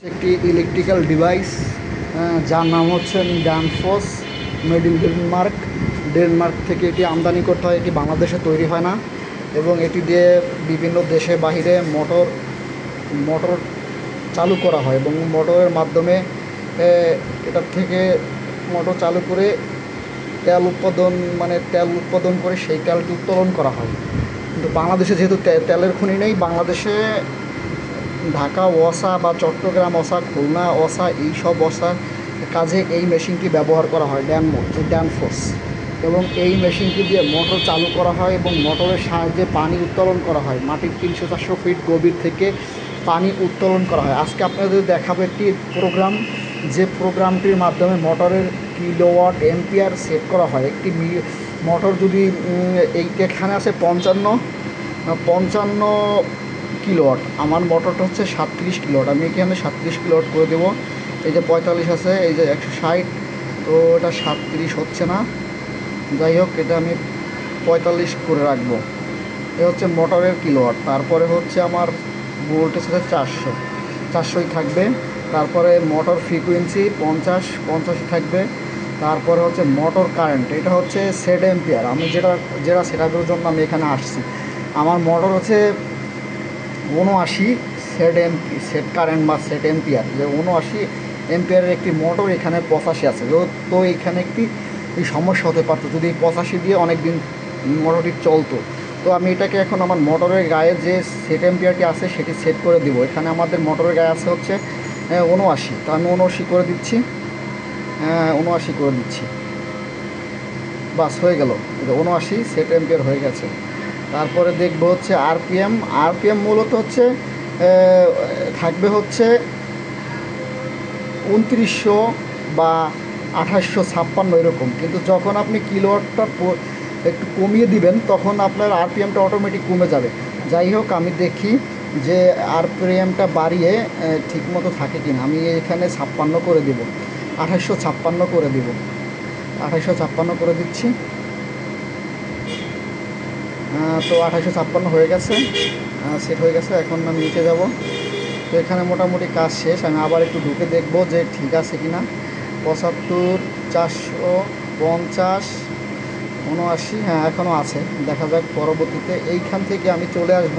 একটি electrical device যার নাম হচ্ছে ড্যানফোস, মেড ইন ডেনমার্ক থেকে এটি আমদানি করতে হয়। এটি বাংলাদেশে তৈরি হয় না এবং এটি দিয়ে বিভিন্ন দেশে বাহিরে মোটর চালু করা হয় এবং মোটরের মাধ্যমে এটার থেকে মোটর চালু করে তেল উৎপাদন করে সেই তেলটি উত্তোলন করা হয়। কিন্তু বাংলাদেশে যেহেতু তেলের খনি নেই, বাংলাদেশে ঢাকা ওয়াসা বা চট্টগ্রাম ওয়াসা, খুলনা ওয়াসা, এইসব ওয়াসার কাজে এই মেশিনটি ব্যবহার করা হয়, ড্যানফোর্স। এবং এই মেশিনটি দিয়ে মোটর চালু করা হয় এবং মোটরের সাহায্যে পানি উত্তোলন করা হয়। মাটির 300-400 ফিট গভীর থেকে পানি উত্তোলন করা হয়। আজকে আপনাদের দেখাবো একটি প্রোগ্রাম, যে প্রোগ্রামটির মাধ্যমে মোটরের কিলোওয়াট এম্পিয়ার সেট করা হয়। একটি মোটর যদি এখানে আছে 55 কিলোওয়াট, আমার মোটরটা হচ্ছে 37 কিলোওয়াট, আমি এখানে 37 কিলোওয়াট করে দেবো। এই যে 45 আছে, এই যে 160, তো এটা 37 হচ্ছে না, যাই হোক এটা আমি 45 করে রাখবো। এ হচ্ছে মোটরের কিলোওয়াট। তারপরে হচ্ছে আমার ভোল্টেজ হচ্ছে 400ই থাকবে। তারপরে মোটর ফ্রিকোয়েন্সি 50 থাকবে। তারপরে হচ্ছে মোটর কারেন্ট, এটা হচ্ছে সেট এম্পিয়ার। আমি যেটা সেটার জন্য আমি এখানে আসছি। আমার মোটর হচ্ছে 79 সেট কারেন্ট বা সেট এম্পিয়ার, যে 79 এম্পিয়ারের একটি মোটর, এখানে 85 আছে। তো এখানে একটি সমস্যা হতে পারতো যদি 85 দিয়ে অনেক দিন মোটরটি চলতো। তো আমি এটাকে এখন আমার মোটরের গায়ে যে সেট এম্পিয়ারটি আছে সেটি সেট করে দিব। এখানে আমাদের মোটরের গায়ে আছে হচ্ছে 79, তো আমি 79 করে দিচ্ছি। 79 করে দিচ্ছি, বাস হয়ে গেল। 79 সেট এম্পিয়ার হয়ে গেছে। তারপরে দেখবো হচ্ছে আরপিএম মূলত হচ্ছে থাকবে হচ্ছে 2900 বা 2856 এরকম। কিন্তু যখন আপনি কিলোওয়াটটা একটু কমিয়ে দিবেন তখন আপনার আরপিএমটা অটোমেটিক কমে যাবে। যাই হোক, আমি দেখি যে আরপিএমটা বাড়িয়ে ঠিকমতো থাকে কিনা। আমি এখানে 56 করে দেব, 2856 করে দেব, 2856 করে দিচ্ছি। তো 2856 হয়ে গেছে, সেট হয়ে গেছে। এখন আমি নিচে যাব। তো এখানে মোটামুটি কাজ শেষ। আমি আবার একটু ঢুকে দেখব যে ঠিক আছে কি না। 75, 450, 79, হ্যাঁ এখনও আছে, দেখা যাক পরবর্তীতে। এইখান থেকে আমি চলে আসব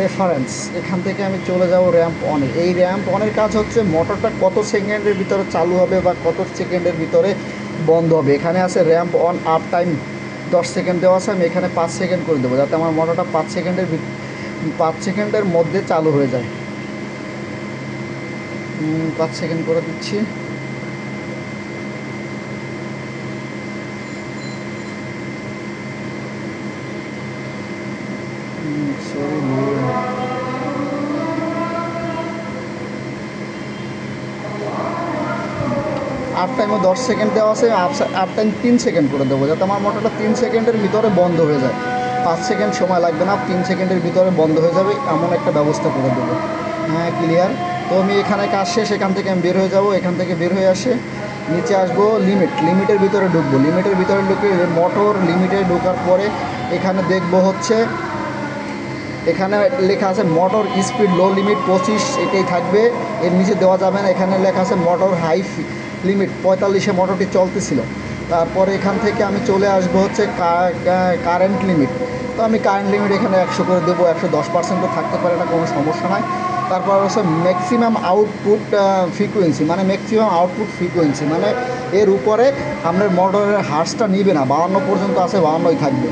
রেফারেন্স, এখান থেকে আমি চলে যাব র্যাম্প অনে। এই র্যাম্প অনের কাজ হচ্ছে মোটরটা কত সেকেন্ডের ভিতরে চালু হবে বা কত সেকেন্ডের ভিতরে বন্ধ হবে। এখানে আছে ramp on up time 10 second দেওয়া আছে, আমি এখানে 5 সেকেন্ড করে দেবো যাতে আমার মোটরটা 5 সেকেন্ডের মধ্যে চালু হয়ে যায়। 5 সেকেন্ড করে দিচ্ছি। সরি, আপ টাইমও 10 সেকেন্ড দেওয়া আছে, আপ টাইম 3 সেকেন্ড করে দেবো যাতে আমার মোটরটা 3 সেকেন্ডের ভিতরে বন্ধ হয়ে যায়। 5 সেকেন্ড সময় লাগবে না, 3 সেকেন্ডের ভিতরে বন্ধ হয়ে যাবে, এমন একটা ব্যবস্থা করে দেবো। হ্যাঁ, ক্লিয়ার। তো আমি এখানে কাজ শেষ, এখান থেকে আমি বের হয়ে যাব। এখান থেকে বের হয়ে আসে নিচে আসবো, লিমিটের ভিতরে ঢুকবো। লিমিটের ভিতরে ঢুকে মোটর লিমিটে ঢোকার পরে এখানে দেখবো হচ্ছে, এখানে লেখা আছে মোটর স্পিড লো লিমিট 25, এটাই থাকবে, এর নিচে দেওয়া যাবে না। এখানে লেখা আছে মোটর হাই লিমিট 45-এ মোটরটি চলতেছিল। তারপরে এখান থেকে আমি চলে আসবো হচ্ছে কারেন্ট লিমিট। তো আমি কারেন্ট লিমিট এখানে 100 করে দেবো, 110%ও থাকতে পারে, এটা কোনো সমস্যা নয়। তারপর হচ্ছে ম্যাক্সিমাম আউটপুট ফ্রিকোয়েন্সি, মানে এর উপরে আপনার মোটরের হার্সটা নিবে না, 52 পর্যন্ত আছে, 52ই থাকবে।